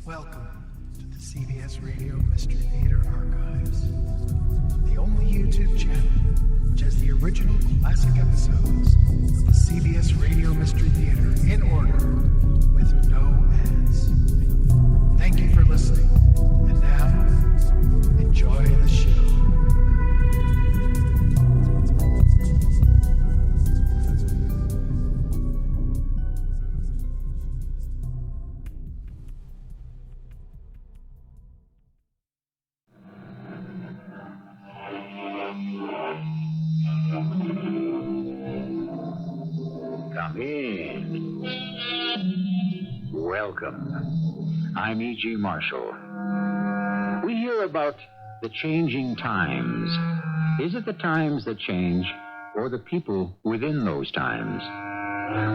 Welcome to the CBS Radio Mystery Theater Archives, the only YouTube channel which has the original classic episodes of the CBS Radio Mystery Theater in order with no ads. Thank you for listening, and now, enjoy the show. Come in. Welcome. I'm E.G. Marshall. We hear about the changing times. Is it the times that change, or the people within those times?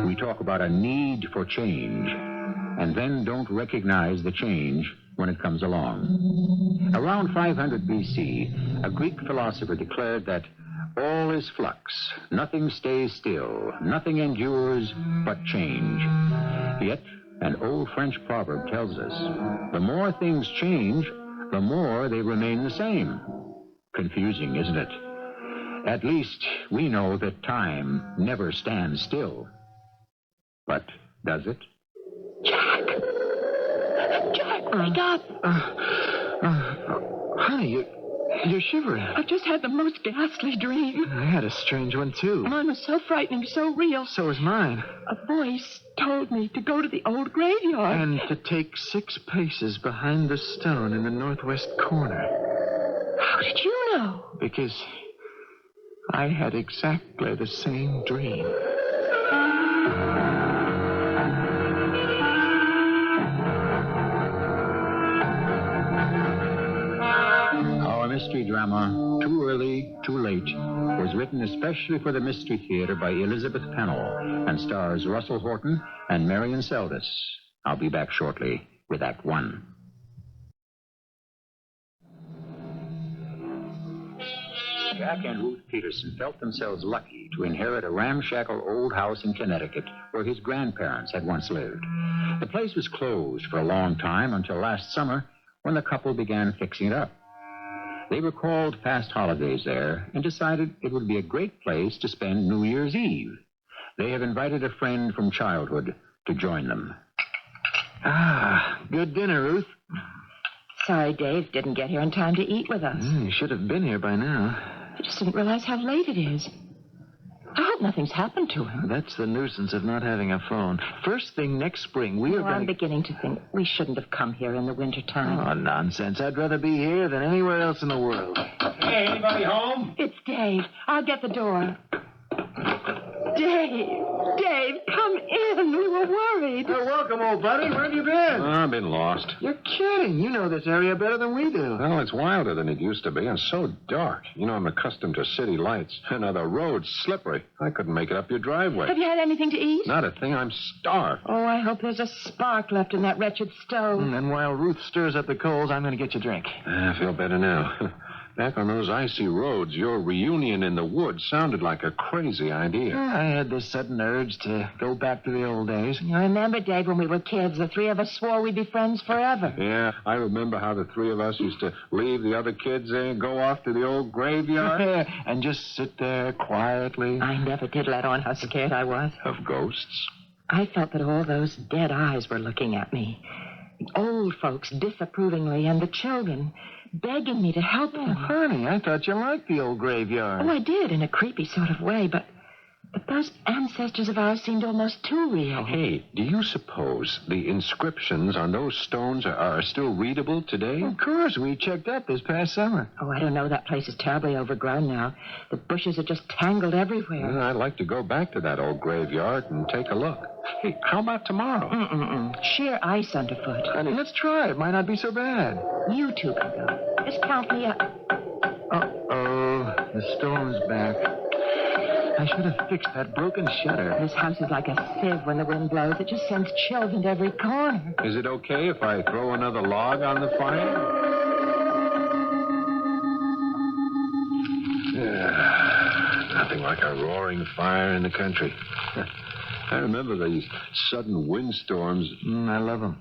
We talk about a need for change, and then don't recognize the change when it comes along. Around 500 B.C., a Greek philosopher declared that all is flux, nothing stays still, nothing endures but change. Yet, an old French proverb tells us, the more things change, the more they remain the same. Confusing, isn't it? At least, we know that time never stands still. But does it? Jack! Jack, wake up! Honey, you're shivering. I've just had the most ghastly dream. I had a strange one, too. Mine was so frightening, so real. So was mine. A voice told me to go to the old graveyard. And to take 6 paces behind the stone in the northwest corner. How did you know? Because I had exactly the same dream. Mystery drama, Too Early, Too Late, was written especially for the Mystery Theater by Elizabeth Pennell and stars Russell Horton and Marian Seldes. I'll be back shortly with Act 1. Jack and Ruth Peterson felt themselves lucky to inherit a ramshackle old house in Connecticut where his grandparents had once lived. The place was closed for a long time until last summer when the couple began fixing it up. They recalled past holidays there and decided it would be a great place to spend New Year's Eve. They have invited a friend from childhood to join them. Good dinner, Ruth. Sorry Dave didn't get here in time to eat with us. You should have been here by now. I just didn't realize how late it is. I hope nothing's happened to him. That's the nuisance of not having a phone. First thing next spring, we are going I'm beginning to think we shouldn't have come here in the wintertime. Oh, nonsense. I'd rather be here than anywhere else in the world. Hey, anybody home? It's Dave. I'll get the door. Dave, come in. We were worried. Welcome, old buddy. Where have you been? I've been lost. You're kidding. You know this area better than we do. Well, it's wilder than it used to be and so dark. You know, I'm accustomed to city lights. And now the road's slippery. I couldn't make it up your driveway. Have you had anything to eat? Not a thing. I'm starved. Oh, I hope there's a spark left in that wretched stove. And while Ruth stirs up the coals, I'm going to get you a drink. I feel better now. Back on those icy roads, your reunion in the woods sounded like a crazy idea. I had this sudden urge to go back to the old days. You remember, Dave, when we were kids, the 3 of us swore we'd be friends forever. Yeah, I remember how the 3 of us used to leave the other kids there and go off to the old graveyard. And just sit there quietly. I never did let on how scared I was. Of ghosts? I felt that all those dead eyes were looking at me. The old folks disapprovingly, and the children begging me to help them. Honey, I thought you liked the old graveyard. Oh, I did, in a creepy sort of way, but those ancestors of ours seemed almost too real. Hey, do you suppose the inscriptions on those stones are still readable today? Of course, we checked up this past summer. Oh, I don't know. That place is terribly overgrown now. The bushes are just tangled everywhere. Well, I'd like to go back to that old graveyard and take a look. Hey, how about tomorrow? Sheer ice underfoot. Honey, let's try. It might not be so bad. You two can go. Just count me up. Uh-oh. The storm's back. I should have fixed that broken shutter. This house is like a sieve when the wind blows. It just sends chills into every corner. Is it okay if I throw another log on the fire? Nothing like a roaring fire in the country. I remember these sudden windstorms. I love them.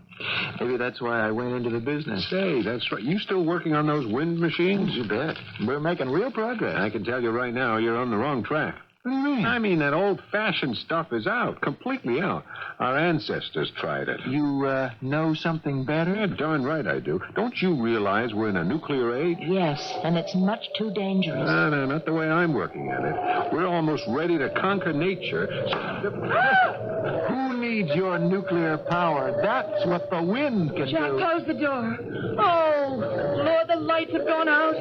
Maybe that's why I went into the business. Say, that's right. You still working on those wind machines? You bet. We're making real progress. I can tell you right now, you're on the wrong track. What do you mean? I mean, that old-fashioned stuff is out, completely out. Our ancestors tried it. You know something better? Yeah, darn right I do. Don't you realize we're in a nuclear age? Yes, and it's much too dangerous. No, not the way I'm working at it. We're almost ready to conquer nature. Who needs your nuclear power? That's what the wind can Jack, do. close the door. Oh, Lord, the lights have gone out.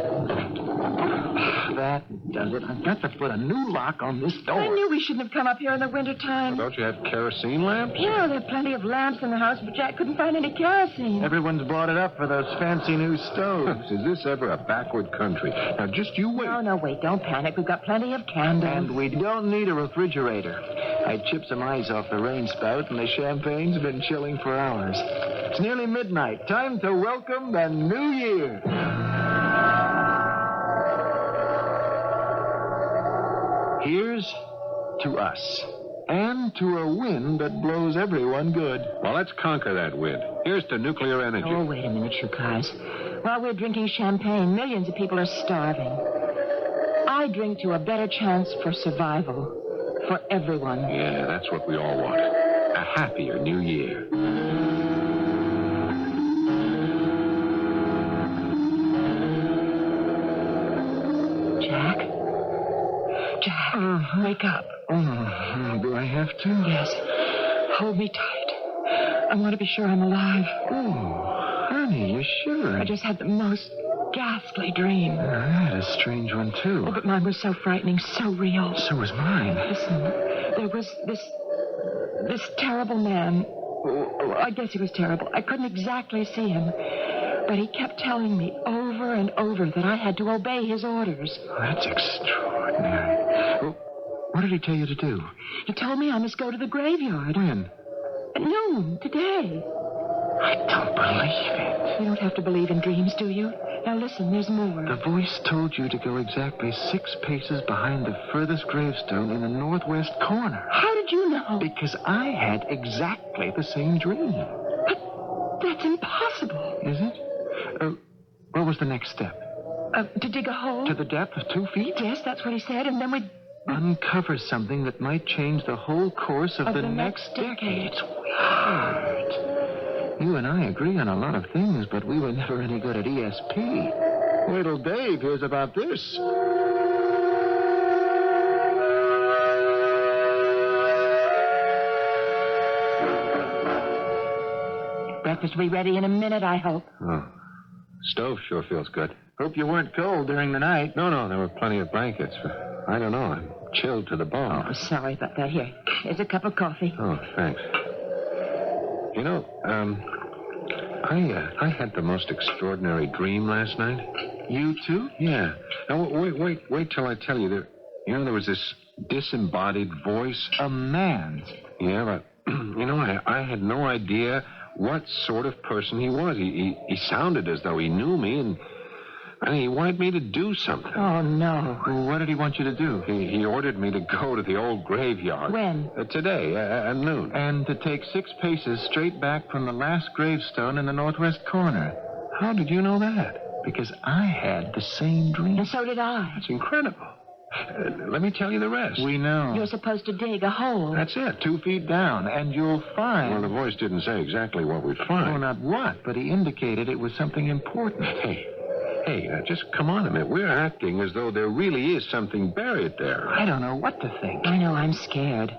That does it. I've got to put a new lock on this door. I knew we shouldn't have come up here in the wintertime. Don't you have kerosene lamps? Yeah, there are plenty of lamps in the house, but Jack couldn't find any kerosene. Everyone's bought it up for those fancy new stoves. Is this ever a backward country? Now, just you wait. No, wait, don't panic. We've got plenty of candles. And we don't need a refrigerator. I chipped some ice off the rain spout, and the champagne's been chilling for hours. It's nearly midnight. Time to welcome the new year. Here's to us, and to a wind that blows everyone good. Well, let's conquer that wind. Here's to nuclear energy. Oh, wait a minute, you guys. While we're drinking champagne, millions of people are starving. I drink to a better chance for survival for everyone. Yeah, that's what we all want. A happier new year. Jack, wake up. Do I have to? Yes. Hold me tight. I want to be sure I'm alive. Oh, honey, you're shivering. I just had the most ghastly dream. I had a strange one, too. Oh, but mine was so frightening, so real. So was mine. Listen, there was this terrible man. Oh, I guess he was terrible. I couldn't exactly see him. But he kept telling me over and over that I had to obey his orders. That's extraordinary. Well, what did he tell you to do? He told me I must go to the graveyard. When? At noon, today. I don't believe it. You don't have to believe in dreams, do you? Now listen, there's more. The voice told you to go exactly 6 paces behind the furthest gravestone in the northwest corner. How did you know? Because I had exactly the same dream. But that's impossible. Is it? What was the next step? To dig a hole? To the depth of 2 feet? Yes, that's what he said, and then we'd... Uncover something that might change the whole course of the next decade. It's weird. You and I agree on a lot of things, but we were never any good at ESP. Wait till Dave hears about this. Breakfast will be ready in a minute, I hope. Oh. Stove sure feels good. Hope you weren't cold during the night. No, there were plenty of blankets. I don't know. I'm chilled to the bone. Oh, sorry about that. Here, here's a cup of coffee. Oh, thanks. You know, I had the most extraordinary dream last night. You too? Yeah. Now, wait till I tell you. There was this disembodied voice. A man's. Yeah, but, I had no idea what sort of person he was. He sounded as though he knew me, and he wanted me to do something. Oh, no. Well, what did he want you to do? He ordered me to go to the old graveyard. When? Today, at noon. And to take 6 paces straight back from the last gravestone in the northwest corner. How did you know that? Because I had the same dream. And so did I. That's incredible. Let me tell you the rest. We know. You're supposed to dig a hole. That's it. 2 feet down, and you'll find... Well, the voice didn't say exactly what we'd find. Oh, not what, but he indicated it was something important. Hey, now just come on a minute. We're acting as though there really is something buried there. I don't know what to think. I know, I'm scared.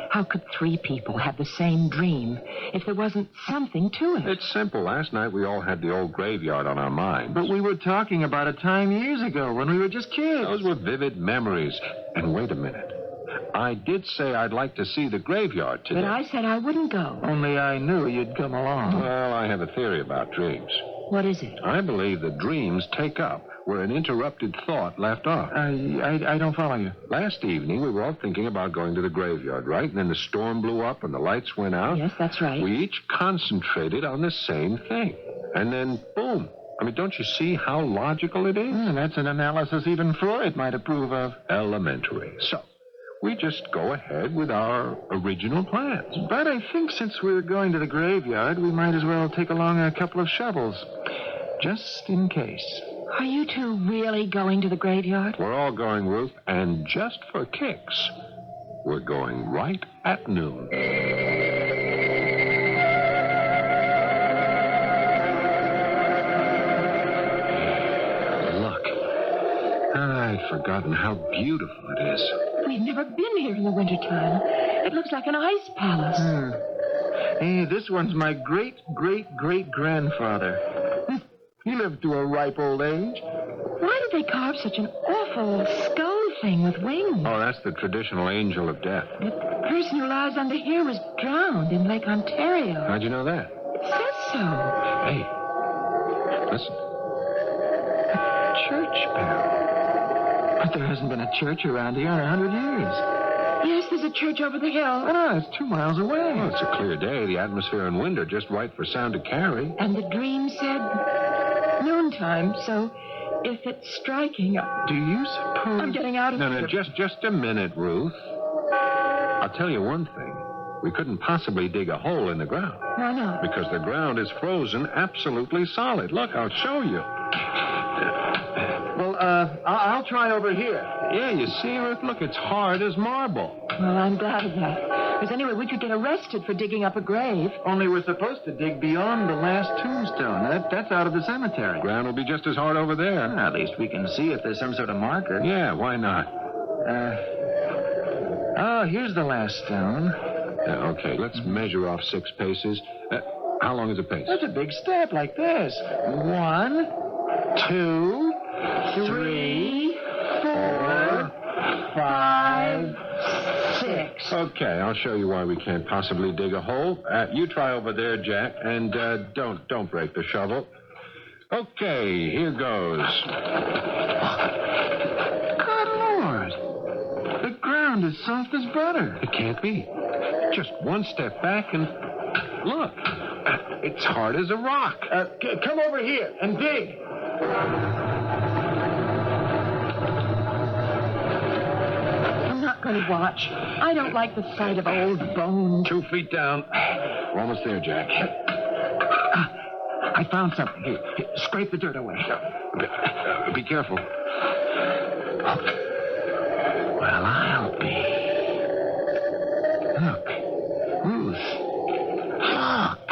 How could 3 people have the same dream if there wasn't something to it? It's simple. Last night we all had the old graveyard on our minds. But we were talking about a time years ago when we were just kids. Those were vivid memories. And wait a minute. I did say I'd like to see the graveyard today. But I said I wouldn't go. Only I knew you'd come along. Well, I have a theory about dreams. What is it? I believe that dreams take up where an interrupted thought left off. I don't follow you. Last evening, we were all thinking about going to the graveyard, right? And then the storm blew up and the lights went out. Yes, that's right. We each concentrated on the same thing. And then, boom. I mean, don't you see how logical it is? That's an analysis even Freud might approve of. Elementary. So, we just go ahead with our original plans. But I think since we're going to the graveyard, we might as well take along a couple of shovels. Just in case. Are you two really going to the graveyard? We're all going, Ruth, and just for kicks, we're going right at noon. Look, I'd forgotten how beautiful it is. We've never been here in the wintertime. It looks like an ice palace. Hey, this one's my great-great-great-grandfather. He lived to a ripe old age. Why did they carve such an awful skull thing with wings? Oh, that's the traditional angel of death. The person who lies under here was drowned in Lake Ontario. How'd you know that? It says so. Hey, listen. A church bell. But there hasn't been a church around here in 100 years. Yes, there's a church over the hill. Oh, it's 2 miles away. Well, it's a clear day. The atmosphere and wind are just right for sound to carry. And the dream said noontime, so if it's striking, Do you suppose... I'm getting out of No, here. just a minute, Ruth. I'll tell you one thing. We couldn't possibly dig a hole in the ground. Why not? Because the ground is frozen absolutely solid. Look, I'll show you. Well, I'll try over here. Yeah, you see, Ruth? Look, it's hard as marble. Well, I'm glad of that. Because anyway, we could get arrested for digging up a grave. Only we're supposed to dig beyond the last tombstone. That's out of the cemetery. Ground will be just as hard over there. At least we can see if there's some sort of marker. Yeah, why not? Oh, here's the last stone. Okay, let's measure off 6 paces. How long is a pace? That's a big step like this. 1, 2, 3, 4, 5, 6. Okay, I'll show you why we can't possibly dig a hole. You try over there, Jack, and don't break the shovel. Okay, here goes. Good Lord. The ground is soft as butter. It can't be. Just one step back and look. It's hard as a rock. Come over here and dig. I'm not going to watch. I don't like the sight of old bones. 2 feet down. We're almost there, Jack. I found something. Here, scrape the dirt away. Be careful. Well, I'll be. Look. Ruth. Look.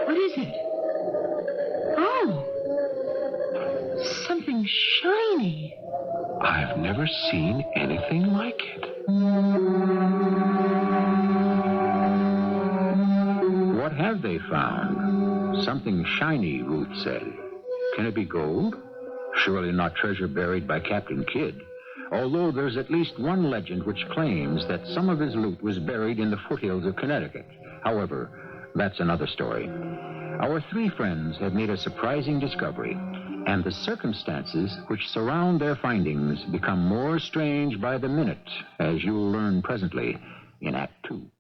What is it? Oh. Something shiny. I've never seen anything like it. What have they found? Something shiny, Ruth said. Can it be gold? Surely not treasure buried by Captain Kidd. Although there's at least one legend which claims that some of his loot was buried in the foothills of Connecticut. However, that's another story. Our 3 friends have made a surprising discovery, and the circumstances which surround their findings become more strange by the minute, as you'll learn presently in Act 2.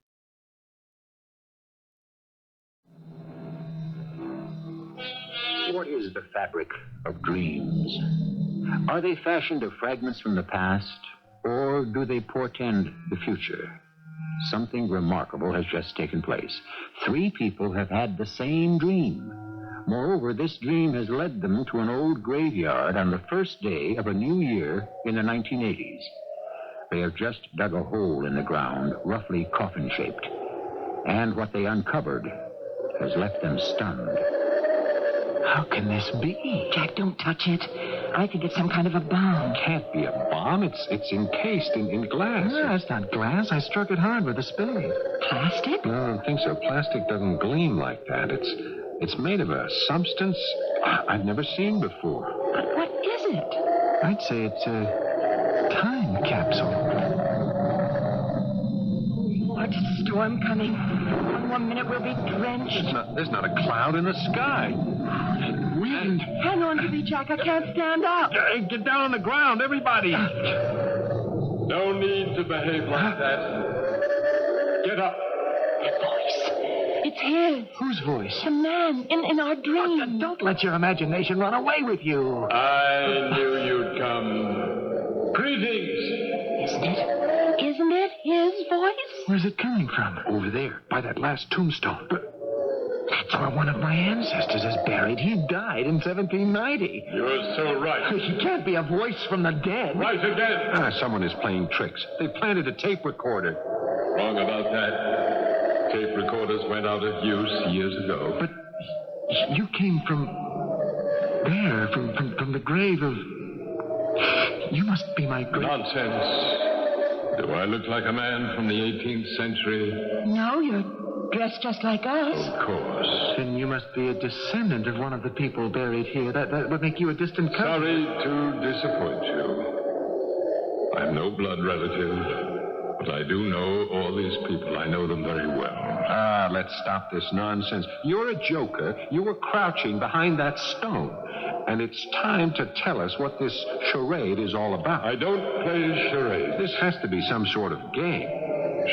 What is the fabric of dreams? Are they fashioned of fragments from the past, or do they portend the future? Something remarkable has just taken place. 3 people have had the same dream. Moreover, this dream has led them to an old graveyard on the first day of a new year in the 1980s. They have just dug a hole in the ground, roughly coffin-shaped. And what they uncovered has left them stunned. How can this be? Jack, don't touch it. I think it's some kind of a bomb. Can't be a bomb. It's encased in glass. No, it's not glass. I struck it hard with a spade. Plastic? No, I don't think so. Plastic doesn't gleam like that. It's made of a substance I've never seen before. But what is it? I'd say it's a time capsule. Watch the storm coming. One more minute we'll be drenched. There's not a cloud in the sky. Wind. Hang on to me, Jack. I can't stand up. Hey, get down on the ground, everybody. No need to behave like that. Get up. That voice. It's his. Whose voice? The man in our dream. Don't let your imagination run away with you. I knew you'd come. Greetings. Isn't it? Where's it coming from? Over there, by that last tombstone. But that's where one of my ancestors is buried. He died in 1790. You're so right. He can't be a voice from the dead. Right again. Someone is playing tricks. They planted a tape recorder. Wrong about that. Tape recorders went out of use years ago. But you came from there, from the grave of... You must be my great... Nonsense. Do I look like a man from the 18th century? No, you're dressed just like us. Of course. Then you must be a descendant of one of the people buried here. That would make you a distant cousin. Sorry to disappoint you. I'm no blood relative, but I do know all these people. I know them very well. Let's stop this nonsense. You're a joker. You were crouching behind that stone. And it's time to tell us what this charade is all about. I don't play charades. This has to be some sort of game.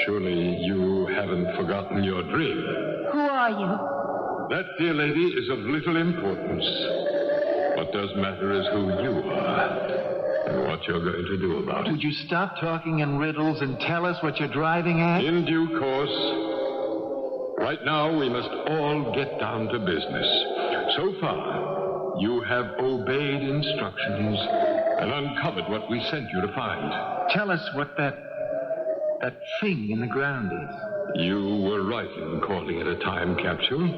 Surely you haven't forgotten your dream. Who are you? That, dear lady, is of little importance. What does matter is who you are and what you're going to do about it. Would you stop talking in riddles and tell us what you're driving at? In due course. Right now, we must all get down to business. So far, you have obeyed instructions and uncovered what we sent you to find. Tell us what that thing in the ground is. You were right in calling it a time capsule.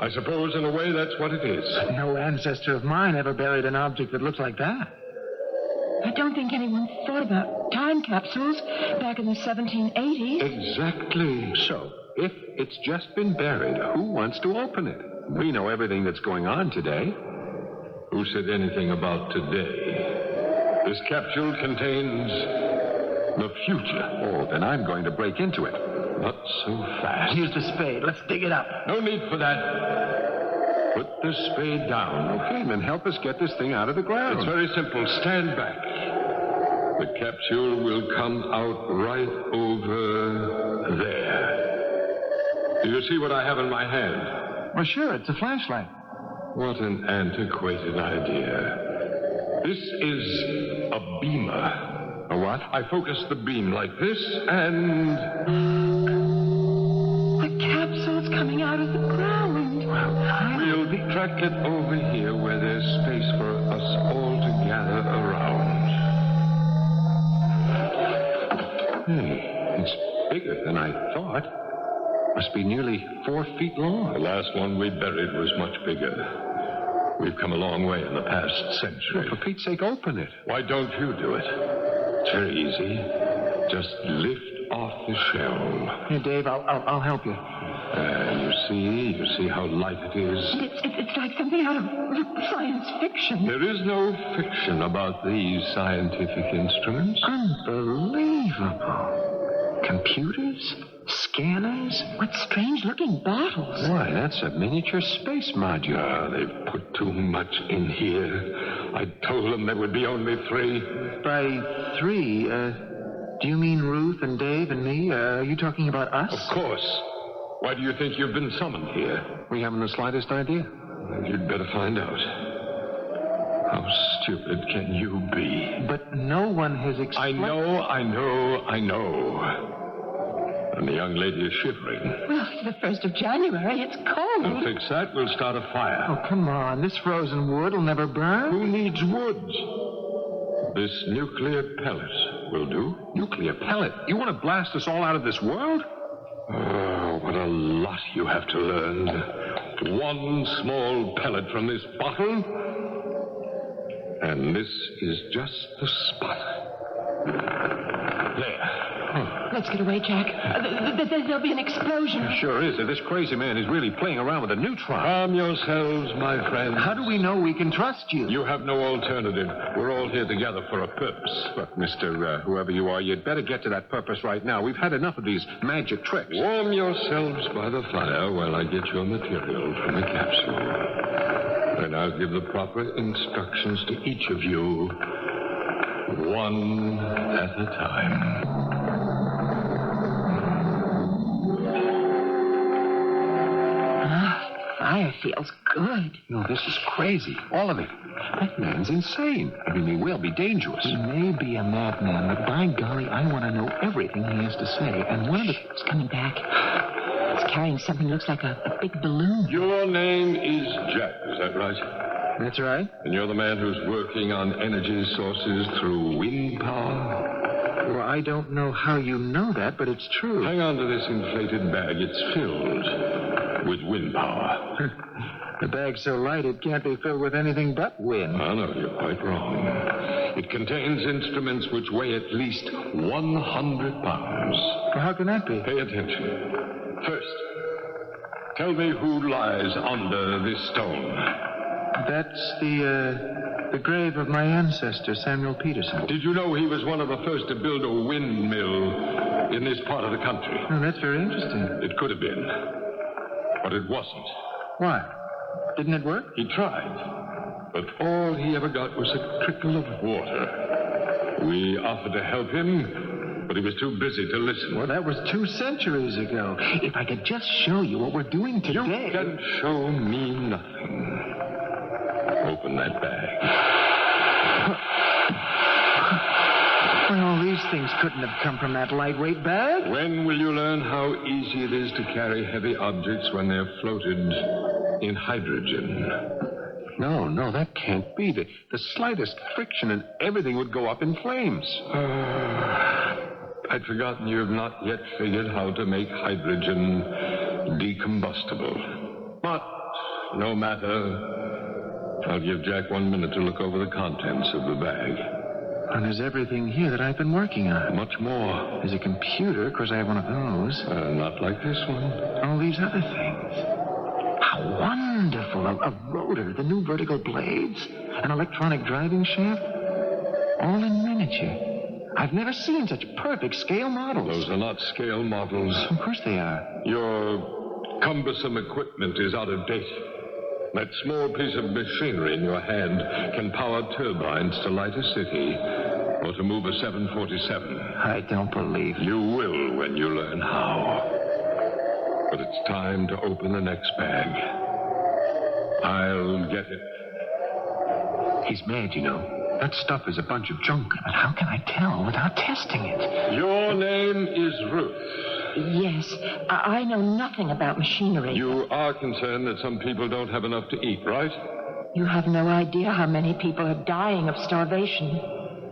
I suppose, in a way, that's what it is. No ancestor of mine ever buried an object that looks like that. I don't think anyone thought about time capsules back in the 1780s. Exactly. So, if it's just been buried, who wants to open it? We know everything that's going on today. Who said anything about today? This capsule contains the future. Oh, then I'm going to break into it. Not so fast. Here's the spade. Let's dig it up. No need for that. Put the spade down. Okay, then help us get this thing out of the ground. It's very simple. Stand back. The capsule will come out right over there. Do you see what I have in my hand? Well, sure, it's a flashlight. What an antiquated idea. This is a beamer. A what? I focus the beam like this, and... The capsule's coming out of the ground. We'll track it over here where there's space for us all to gather around. Hey, it's bigger than I thought. Must be nearly 4 feet long. The last one we buried was much bigger. We've come a long way in the past century. For Pete's sake, open it. Why don't you do it? It's very easy. Just lift off the shell. Here, Dave, I'll help you. You see how light it is? It's like something out of science fiction. There is no fiction about these scientific instruments. Unbelievable. Computers? Scanners? What strange-looking bottles. Why, that's a miniature space module. They've put too much in here. I told them there would be only 3. By 3, do you mean Ruth and Dave and me? Are you talking about us? Of course. Why do you think you've been summoned here? We haven't the slightest idea. Well, you'd better find out. How stupid can you be? But no one has explained... I know. And the young lady is shivering. Well, it's the 1st of January. It's cold. We'll fix that. We'll start a fire. Oh, come on. This frozen wood will never burn. Who needs wood? This nuclear pellet will do. Nuclear pellet? You want to blast us all out of this world? Oh, what a lot you have to learn. 1 small pellet from this bottle, and this is just the spot. There. Let's get away, Jack. There'll be an explosion. Sure is. If this crazy man is really playing around with a neutron. Calm yourselves, my friends. How do we know we can trust you? You have no alternative. We're all here together for a purpose. Look, Mr. Whoever you are, you'd better get to that purpose right now. We've had enough of these magic tricks. Warm yourselves by the fire while I get your material from the capsule. Then I'll give the proper instructions to each of you, one at a time. fire feels good. No, this is crazy. All of it. That man's insane. I mean, he will be dangerous. He may be a madman, but by golly, I want to know everything he has to say. And one of the... He's coming back. He's carrying something that looks like a big balloon. Your name is Jack, is that right? That's right. And you're the man who's working on energy sources through wind power? Well, I don't know how you know that, but it's true. Hang on to this inflated bag. It's filled with wind power. The bag's so light it can't be filled with anything but wind. Oh, no, you're quite wrong. It contains instruments which weigh at least 100 pounds. Well, how can that be? Pay attention. First, tell me who lies under this stone. That's the grave of my ancestor, Samuel Peterson. Did you know he was one of the first to build a windmill in this part of the country? Oh, that's very interesting. It could have been, but it wasn't. Why? Didn't it work? He tried, but all he ever got was a trickle of water. We offered to help him, but he was too busy to listen. Well, that was 2 centuries ago. If I could just show you what we're doing today... You can show me nothing. Open that bag. Well, these things couldn't have come from that lightweight bag. When will you learn how easy it is to carry heavy objects when they're floated in hydrogen? No, that can't be. The slightest friction and everything would go up in flames. I'd forgotten you've not yet figured how to make hydrogen decombustible. But no matter. I'll give Jack 1 minute to look over the contents of the bag. And there's everything here that I've been working on. Much more. There's a computer, of course I have one of those. Not like this one. All these other things. How wonderful. A rotor, the new vertical blades, an electronic driving shaft. All in miniature. I've never seen such perfect scale models. Those are not scale models. Of course they are. Your cumbersome equipment is out of date. That small piece of machinery in your hand can power turbines to light a city or to move a 747. I don't believe You will when you learn how. But it's time to open the next bag. I'll get it. He's mad, you know. That stuff is a bunch of junk. But how can I tell without testing it? Your name is Ruth. Yes, I know nothing about machinery. You are concerned that some people don't have enough to eat, right? You have no idea how many people are dying of starvation.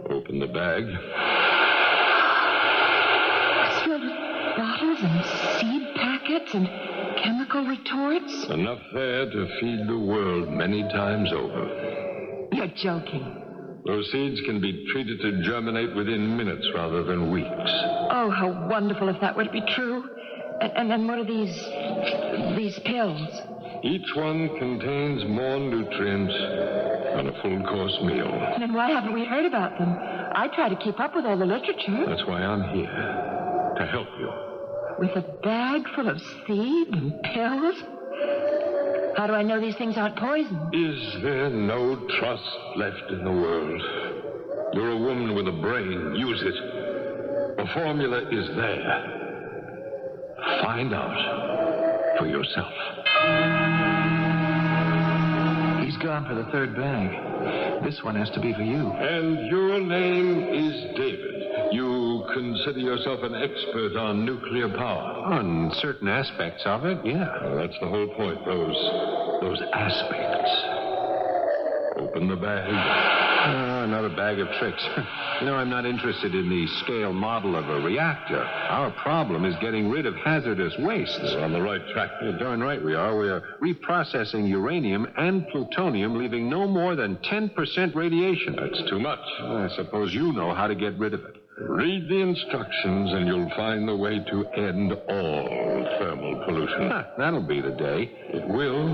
Open the bag. It's filled with bottles and seed packets and chemical retorts. Enough there to feed the world many times over. You're joking. Those seeds can be treated to germinate within minutes rather than weeks. Oh, how wonderful if that were to be true. And then what are these pills? Each one contains more nutrients than a full-course meal. Then why haven't we heard about them? I try to keep up with all the literature. That's why I'm here, to help you. With a bag full of seed and pills? How do I know these things aren't poison? Is there no trust left in the world? You're a woman with a brain. Use it. The formula is there. Find out for yourself. He's gone for the 3rd bag. This one has to be for you. And your name is David. You consider yourself an expert on nuclear power. On certain aspects of it, yeah. Well, that's the whole point, those aspects. Open the bag. Another bag of tricks. You know, I'm not interested in the scale model of a reactor. Our problem is getting rid of hazardous wastes. We're on the right track. You're darn right we are. We are reprocessing uranium and plutonium, leaving no more than 10% radiation. That's too much. I suppose you know how to get rid of it. Read the instructions and you'll find the way to end all thermal pollution. That'll be the day. It will,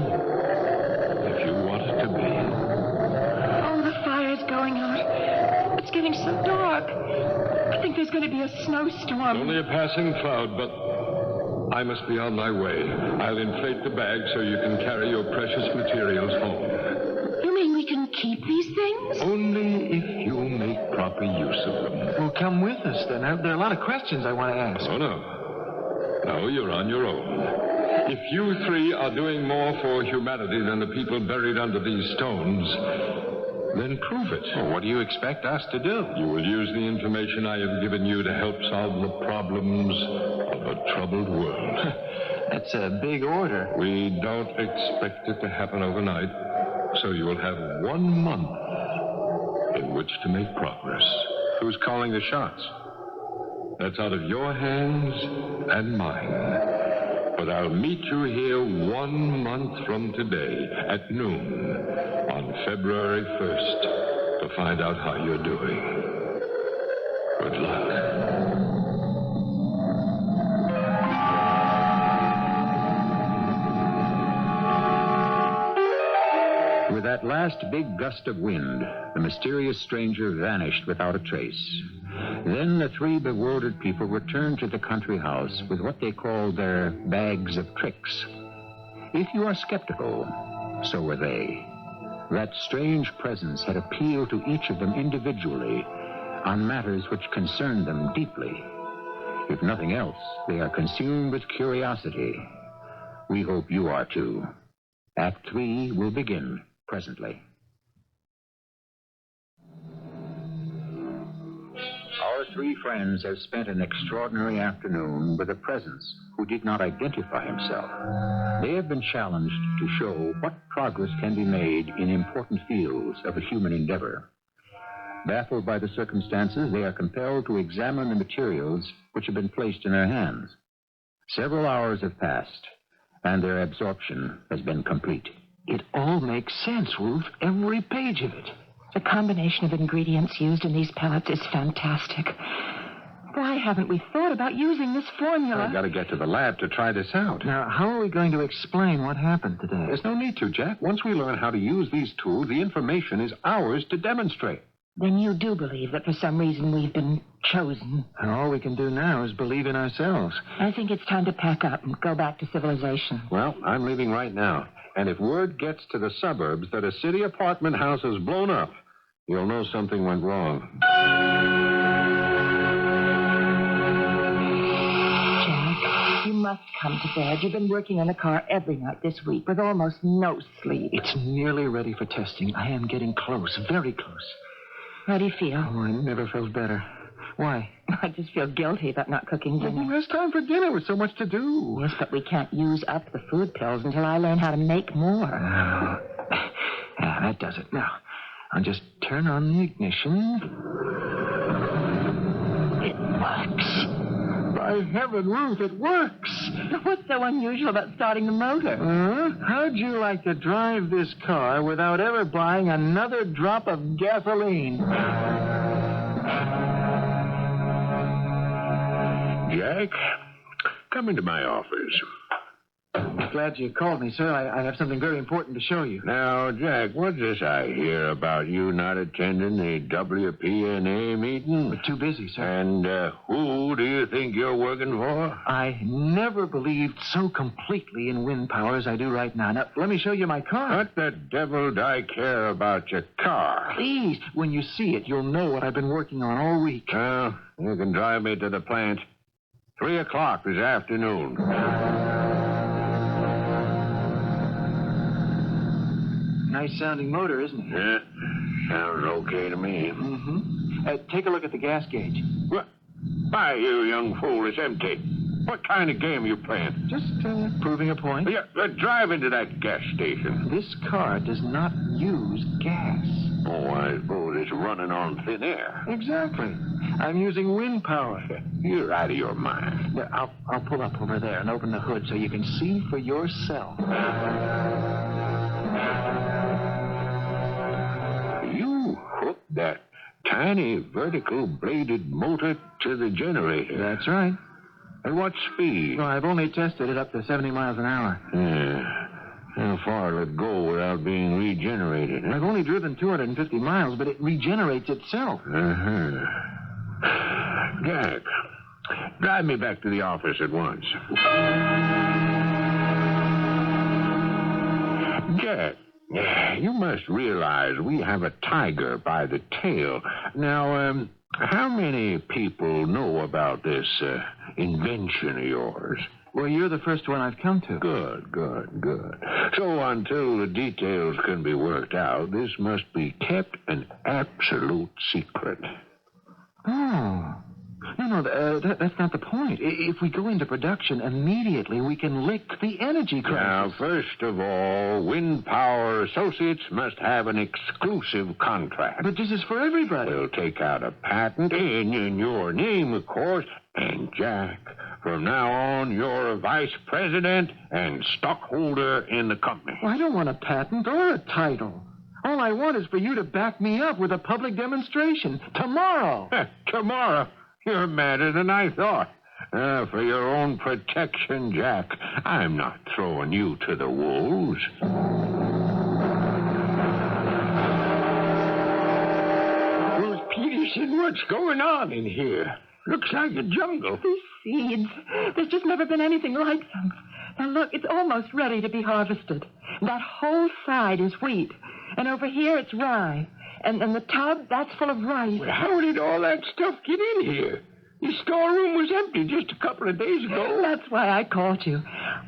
if you want it to be. Oh, the fire's going out. It's getting so dark. I think there's going to be a snowstorm. Only a passing cloud, but I must be on my way. I'll inflate the bag so you can carry your precious materials home. You mean we can keep these things? Only if you make proper use of them. Well, come with us, then. There are a lot of questions I want to ask. Oh, no. No, you're on your own. If you three are doing more for humanity than the people buried under these stones, then prove it. Well, what do you expect us to do? You will use the information I have given you to help solve the problems of a troubled world. That's a big order. We don't expect it to happen overnight, so you will have 1 month in which to make progress. Who's calling the shots? That's out of your hands and mine. But I'll meet you here 1 month from today at noon on February 1st to find out how you're doing. Good luck. With that last big gust of wind, the mysterious stranger vanished without a trace. Then the three bewildered people returned to the country house with what they called their bags of tricks. If you are skeptical, so were they. That strange presence had appealed to each of them individually on matters which concerned them deeply. If nothing else, they are consumed with curiosity. We hope you are too. Act 3 will begin presently. Our three friends have spent an extraordinary afternoon with a presence who did not identify himself. They have been challenged to show what progress can be made in important fields of a human endeavor. Baffled by the circumstances, they are compelled to examine the materials which have been placed in their hands. Several hours have passed, and their absorption has been complete. It all makes sense, Ruth. Every page of it. The combination of ingredients used in these pellets is fantastic. Why haven't we thought about using this formula? I've got to get to the lab to try this out. Now, how are we going to explain what happened today? There's no need to, Jack. Once we learn how to use these tools, the information is ours to demonstrate. Then you do believe that for some reason we've been chosen. And all we can do now is believe in ourselves. I think it's time to pack up and go back to civilization. Well, I'm leaving right now. And if word gets to the suburbs that a city apartment house is blown up, you'll know something went wrong. Jack, you must come to bed. You've been working on the car every night this week with almost no sleep. It's nearly ready for testing. I am getting close, very close. How do you feel? Oh, I never felt better. Why? I just feel guilty about not cooking dinner. Well, there's time for dinner with so much to do. Yes, but we can't use up the food pills until I learn how to make more. Yeah, that does it. Now, I'll just turn on the ignition. It works. By heaven, Ruth, it works. What's so unusual about starting the motor? How'd you like to drive this car without ever buying another drop of gasoline? Jack, come into my office. Glad you called me, sir. I have something very important to show you. Now, Jack, what's this I hear about you not attending the WPNA meeting? We're too busy, sir. And who do you think you're working for? I never believed so completely in wind power as I do right now. Now, let me show you my car. What the devil do I care about your car? Please, when you see it, you'll know what I've been working on all week. Well, you can drive me to the plant. 3 o'clock this afternoon. Nice-sounding motor, isn't it? Yeah, sounds okay to me. Mm-hmm. Take a look at the gas gauge. What? Why, you young fool, it's empty. What kind of game are you playing? Just proving a point. Yeah, drive into that gas station. This car does not use gas. Oh, I suppose it's running on thin air. Exactly. I'm using wind power. You're out of your mind. Now, I'll pull up over there and open the hood so you can see for yourself. You hooked that tiny vertical bladed motor to the generator. That's right. At what speed? Well, I've only tested it up to 70 miles an hour. Yeah. How far will it go without being regenerated? I've only driven 250 miles, but it regenerates itself. Uh-huh. Jack, drive me back to the office at once. Jack, you must realize we have a tiger by the tail. Now, how many people know about this invention of yours? Well, you're the first one I've come to. Good. So until the details can be worked out, this must be kept an absolute secret. Oh. No, that's not the point. If we go into production immediately, we can lick the energy crisis. Now, first of all, Wind Power Associates must have an exclusive contract. But this is for everybody. We'll take out a patent in your name, of course. And, Jack, from now on, you're a vice president and stockholder in the company. Well, I don't want a patent or a title. All I want is for you to back me up with a public demonstration. Tomorrow. Tomorrow? You're madder than I thought. For your own protection, Jack, I'm not throwing you to the wolves. Ruth Peterson, what's going on in here? Looks like a jungle. These seeds. There's just never been anything like them. Now, look, it's almost ready to be harvested. That whole side is wheat. And over here, it's rye. And the tub, that's full of rice. Well, how did all that stuff get in here? The storeroom was empty just a couple of days ago. That's why I called you.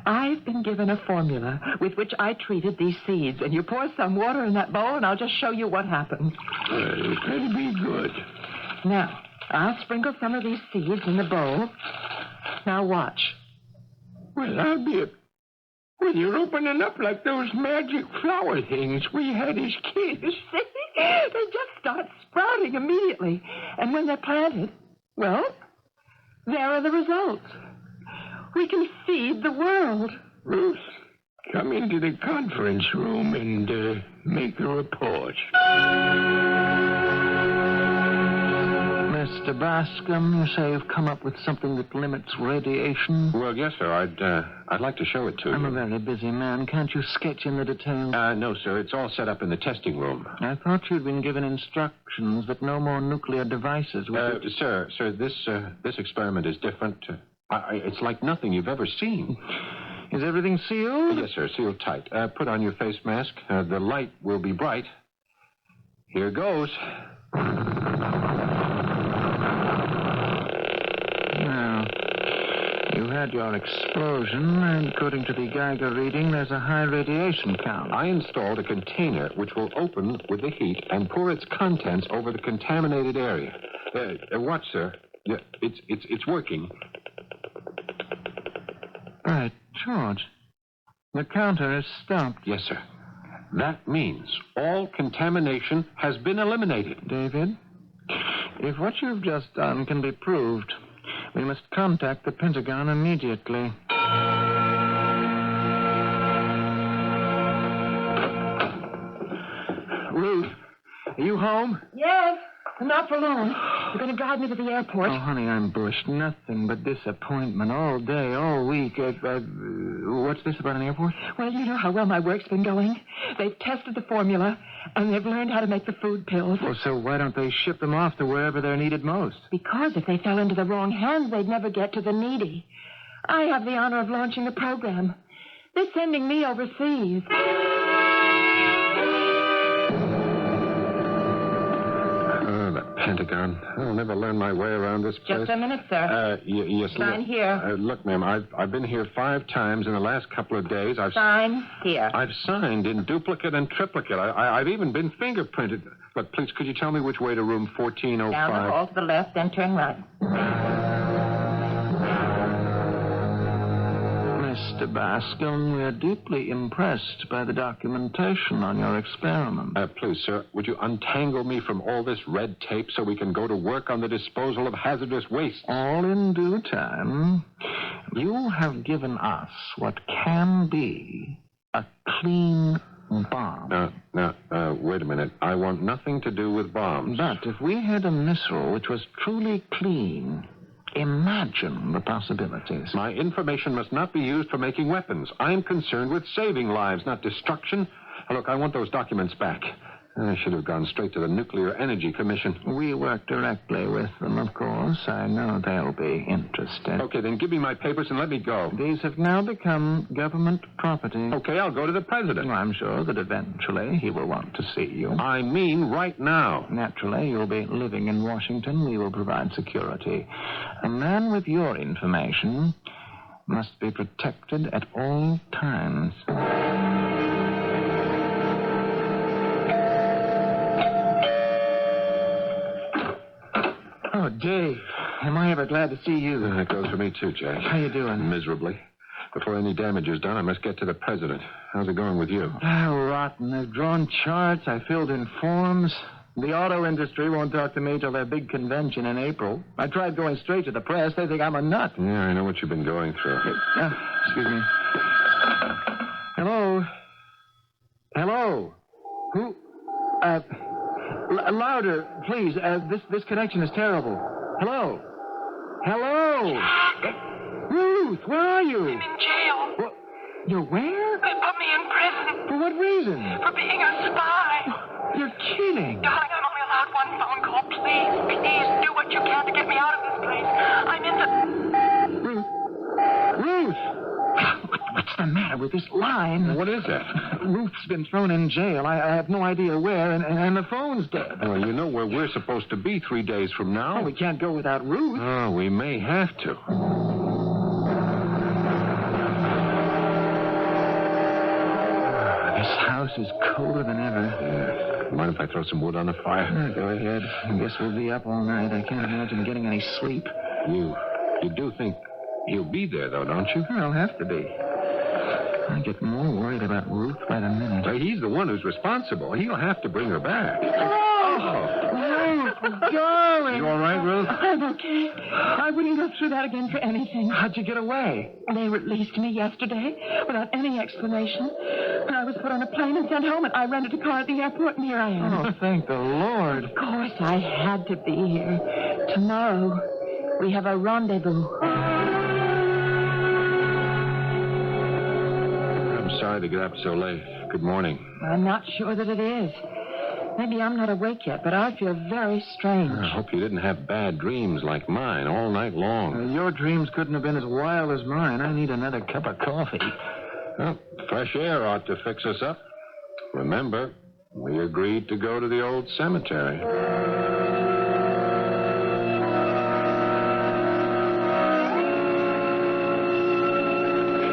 I've been given a formula with which I treated these seeds. And you pour some water in that bowl, and I'll just show you what happens. It'll be good. Now, I'll sprinkle some of these seeds in the bowl. Now, watch. Well, I'll be Well, you're opening up like those magic flower things we had as kids. They just start sprouting immediately. And when they're planted, well, there are the results. We can feed the world. Ruth, come into the conference room and make a report. Mr. Bascom, you say you've come up with something that limits radiation? Well, yes, sir. I'd like to show it to you. I'm a very busy man. Can't you sketch in the details? No, sir. It's all set up in the testing room. I thought you'd been given instructions that no more nuclear devices would... Sir, this experiment is different. It's like nothing you've ever seen. Is everything sealed? Yes, sir. Sealed tight. Put on your face mask. The light will be bright. Here goes. Now, you had your explosion, and according to the Geiger reading, there's a high radiation count. I installed a container which will open with the heat and pour its contents over the contaminated area. Watch, sir. Yeah, it's working. Right, George. The counter is stopped. Yes, sir. That means all contamination has been eliminated. David, if what you've just done can be proved, we must contact the Pentagon immediately. Ruth, are you home? Yes, not for long. You're going to drive me to the airport. Oh, honey, I'm bushed. Nothing but disappointment all day, all week. What's this about an airport? Well, you know how well my work's been going. They've tested the formula, and they've learned how to make the food pills. Well, so why don't they ship them off to wherever they're needed most? Because if they fell into the wrong hands, they'd never get to the needy. I have the honor of launching the program. They're sending me overseas. Pentagon. I'll never learn my way around this place. Just a minute, sir. Yes, Sign here. Look, ma'am, I've been here 5 times in the last couple of days. Sign here. I've signed in duplicate and triplicate. I've even been fingerprinted. But please, could you tell me which way to room 1405? Down the hall to the left, then turn right. Mr. Bascom, we are deeply impressed by the documentation on your experiment. Please, sir, would you untangle me from all this red tape so we can go to work on the disposal of hazardous waste? All in due time. You have given us what can be a clean bomb. Now, wait a minute. I want nothing to do with bombs. But if we had a missile which was truly clean, imagine the possibilities. My information must not be used for making weapons. I'm concerned with saving lives, not destruction. Look, I want those documents back. I should have gone straight to the Nuclear Energy Commission. We work directly with them, of course. I know they'll be interested. Okay, then give me my papers and let me go. These have now become government property. Okay, I'll go to the president. Well, I'm sure that eventually he will want to see you. I mean right now. Naturally, you'll be living in Washington. We will provide security. A man with your information must be protected at all times. Oh, Dave, am I ever glad to see you. That goes for me, too, Jack. How you doing? Miserably. Before any damage is done, I must get to the president. How's it going with you? Rotten. They've drawn charts. I filled in forms. The auto industry won't talk to me till their big convention in April. I tried going straight to the press. They think I'm a nut. Yeah, I know what you've been going through. Excuse me. Hello? Hello? Who? Louder, please. This connection is terrible. Hello? Hello? Ruth, where are you? I'm in jail. What? You're where? They put me in prison For what reason? for being a spy. You're kidding. Darling, I'm only allowed one phone call. Please, do what you can to get me out of this place. I'm in the... Ruth! What's the matter with this line? What is that? Ruth's been thrown in jail. I have no idea where, and the phone's dead. Well, you know where we're supposed to be 3 days from now. Oh, we can't go without Ruth. Oh, we may have to. This house is colder than ever. Yeah. Mind if I throw some wood on the fire? Go ahead. I guess we'll be up all night. I can't imagine getting any sleep. You do think he'll be there, though, don't you? I'll have to be. I get more worried about Ruth by the minute. Well, he's the one who's responsible. He'll have to bring her back. Ruth, darling. You all right, Ruth? I'm okay. I wouldn't go through that again for anything. How'd you get away? They released me yesterday without any explanation. And I was put on a plane and sent home, and I rented a car at the airport, and here I am. Oh, thank the Lord. Of course, I had to be here. Tomorrow, we have a rendezvous. I'm sorry to get up so late. Good morning. I'm not sure that it is. Maybe I'm not awake yet, but I feel very strange. I hope you didn't have bad dreams like mine all night long. Your dreams couldn't have been as wild as mine. I need another cup of coffee. Well, fresh air ought to fix us up. Remember, we agreed to go to the old cemetery.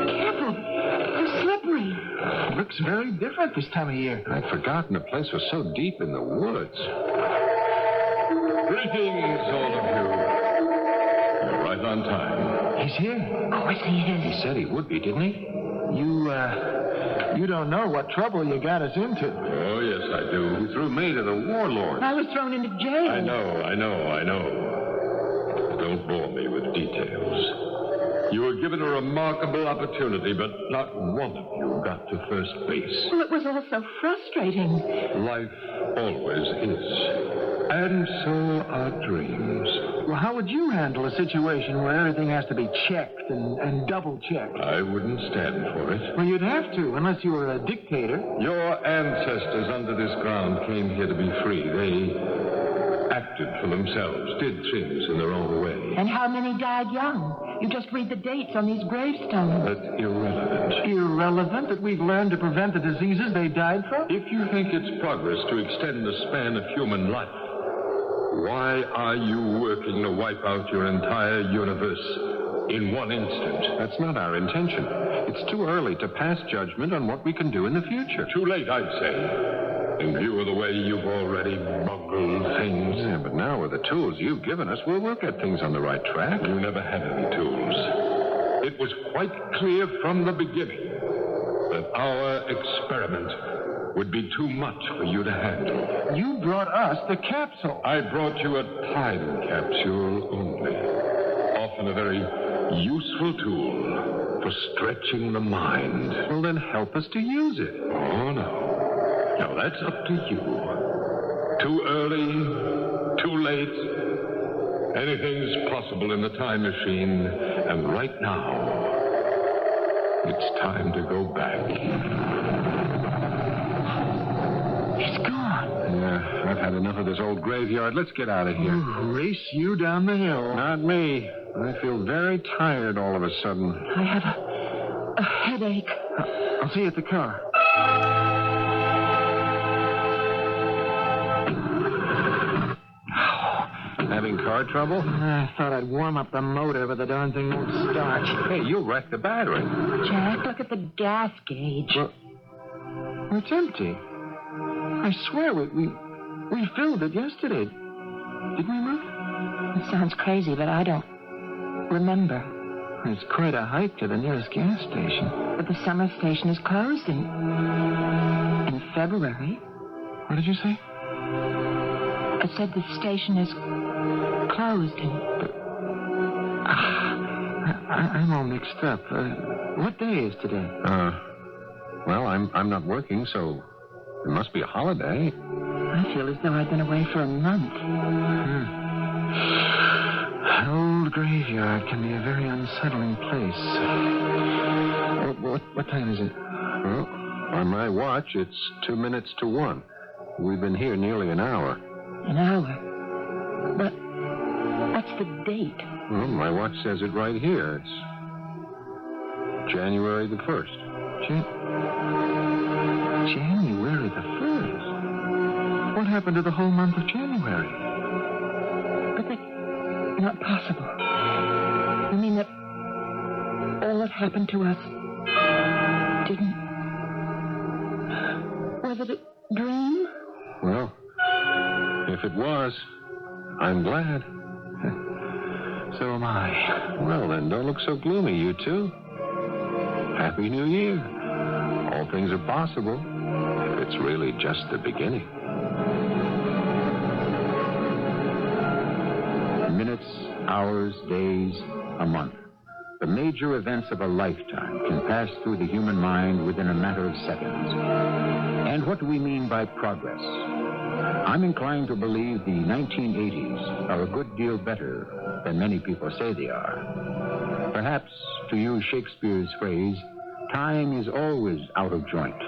Careful. They're slippery. Looks very different this time of year. I'd forgotten the place was so deep in the woods. Greetings, all of you. You're right on time. He's here. Of course he is. He said he would be, didn't he? You don't know what trouble you got us into. Oh, yes, I do. You threw me to the warlord. I was thrown into jail. I know. Don't bore me with details. You were given a remarkable opportunity, but not one of you got to first base. Well, it was all so frustrating. Life always is. And so are dreams. Well, how would you handle a situation where everything has to be checked and double-checked? I wouldn't stand for it. Well, you'd have to, unless you were a dictator. Your ancestors under this ground came here to be free. They acted for themselves, did things in their own way. And how many died young? You just read the dates on these gravestones. But irrelevant. Irrelevant that we've learned to prevent the diseases they died from? If you think it's progress to extend the span of human life, why are you working to wipe out your entire universe in one instant? That's not our intention. It's too early to pass judgment on what we can do in the future. Too late, I'd say. In view of the way you've already bungled things. Yeah, but now with the tools you've given us, we'll get things on the right track. You never had any tools. It was quite clear from the beginning that our experiment would be too much for you to handle. You brought us the capsule. I brought you a time capsule only. Often a very useful tool for stretching the mind. Well, then help us to use it. Oh, no. Now, that's up to you. Too early, too late. Anything's possible in the time machine. And right now, it's time to go back. He's gone. Yeah, I've had enough of this old graveyard. Let's get out of here. Race you down the hill. Not me. I feel very tired all of a sudden. I have a headache. I'll see you at the car. That having car trouble? I thought I'd warm up the motor, but the darn thing won't start. Hey, you'll wreck the battery. Jack, look at the gas gauge. Well, it's empty. I swear we filled it yesterday. Didn't we, Ruth? It sounds crazy, but I don't remember. It's quite a hike to the nearest gas station. But the summer station is closed in February. What did you say? I said the station is closed in... I'm all mixed up. What day is today? Well, I'm not working, so it must be a holiday. I feel as though I've been away for a month. An old graveyard can be a very unsettling place. What time is it? Well, on my watch, it's 2 minutes to 1. We've been here nearly an hour. An hour? But what's the date? Well, my watch says it right here. It's January the 1st. January the 1st? What happened to the whole month of January? But that's not possible. You mean that all that happened to us didn't... Was it a dream? Well, if it was, I'm glad. So am I. Well, then, don't look so gloomy, you two. Happy New Year. All things are possible. It's really just the beginning. Minutes, hours, days, a month. The major events of a lifetime can pass through the human mind within a matter of seconds. And what do we mean by progress? I'm inclined to believe the 1980s are a good deal better than many people say they are. Perhaps, to use Shakespeare's phrase, time is always out of joint.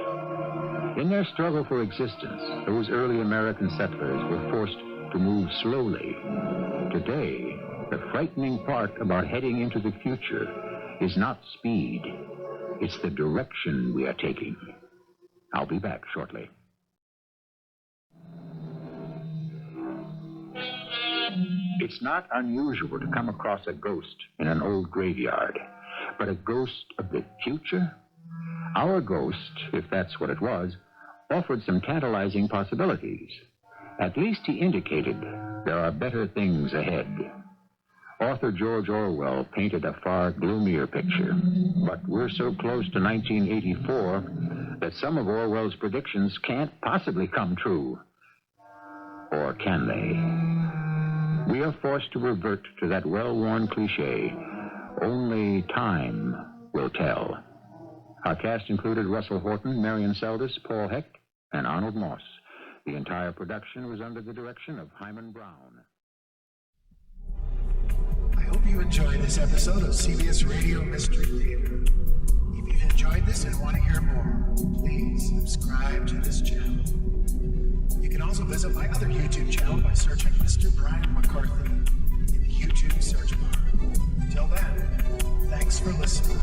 In their struggle for existence, those early American settlers were forced to move slowly. Today, the frightening part about heading into the future is not speed. It's the direction we are taking. I'll be back shortly. It's not unusual to come across a ghost in an old graveyard, but a ghost of the future? Our ghost, if that's what it was, offered some tantalizing possibilities. At least he indicated there are better things ahead. Author George Orwell painted a far gloomier picture, but we're so close to 1984 that some of Orwell's predictions can't possibly come true. Or can they? We are forced to revert to that well-worn cliche, only time will tell. Our cast included Russell Horton, Marian Seldes, Paul Hecht, and Arnold Moss. The entire production was under the direction of Hyman Brown. I hope you enjoyed this episode of CBS Radio Mystery Theater. If you've enjoyed this and want to hear more, please subscribe to this channel. You can also visit my other YouTube channel by searching Mr. Brian McCarthy in the YouTube search bar. Till then, thanks for listening.